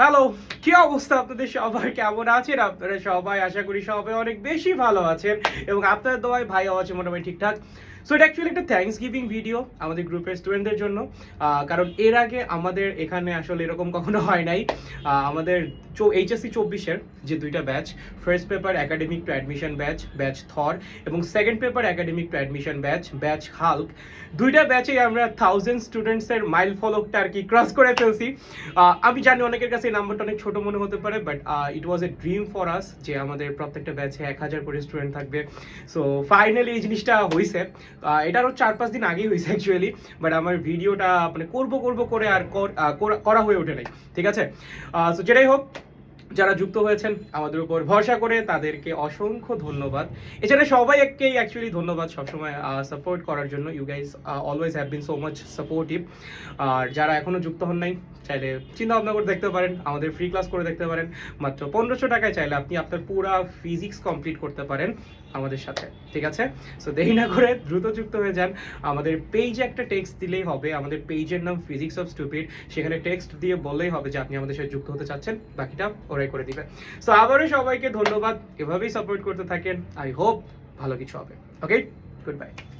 Hello, কি অবস্থা আপনাদের সবার? কেমন আছেন আপনারা সবাই? আশা করি সবাই অনেক বেশি ভালো আছেন এবং আপনাদের দোয়ায় ভাইও আছে মোটামুটি ঠিকঠাক। সো এটা অ্যাকচুয়ালি একটা থ্যাঙ্কস গিভিং ভিডিও আমাদের গ্রুপের স্টুডেন্টদের জন্য, কারণ এর আগে আমাদের এখানে আসলে এরকম কখনো হয় নাই। আমাদের এইচএসসি 24-এর যে দুইটা batch, first paper academic to admission batch, batch Thor, এবং second paper academic to admission batch, batch Hulk, দুইটা ব্যাচেই আমরা 1000 স্টুডেন্টসের মাইল ফলকটা আর কি ক্রস করে ফেলছি। আমি জানি অনেকের কাছে এই নাম্বারটা অনেক ছোট মনে হতে পারে, but it was a dream for us যে আমাদের প্রত্যেকটা ব্যাচে 1000 করে স্টুডেন্ট থাকবে। সো ফাইনালি এই জিনিসটা হয়েছে। এটা আরও 4-5 দিন আগেই হয়েছে অ্যাকচুয়ালি, বাট আমার ভিডিওটা মানে করবো করে আর করা হয়ে ওঠে নাই। ঠিক আছে, সো যেটাই হোক, যারা যুক্ত হয়েছেন আমাদের উপর ভরসা করে তাদেরকে অসংখ্য ধন্যবাদ। এছাড়া সবাইকেই অ্যাকচুয়ালি ধন্যবাদ সবসময় সাপোর্ট করার জন্য। You guys always have been so much supportive. আর যারা এখনো যুক্ত হন নাই, চাইলে চিন্তা ভাবনা করে দেখতে পারেন, আমাদের ফ্রি ক্লাস করে দেখতে পারেন। মাত্র 1500 টাকায় চাইলে আপনি আপনার পুরো ফিজিক্স কমপ্লিট করতে পারেন আমাদের সাথে। ঠিক আছে, সো দেরি না করে দ্রুত যুক্ত হয়ে যান। আমাদের পেজে একটা টেক্সট দিলেই হবে, আমাদের পেজের নাম ফিজিক্স অফ স্টুপিড। সেখানে টেক্সট দিয়ে বললেই হবে যে আপনি আমাদের সাথে যুক্ত হতে চাচ্ছেন, বাকিটা ওরাই করে দিবে। সো আবারও সবাইকে ধন্যবাদ, এভাবেই সাপোর্ট করতে থাকেন। আই হোপ ভালো কিছু হবে। ওকে, গুড বাই।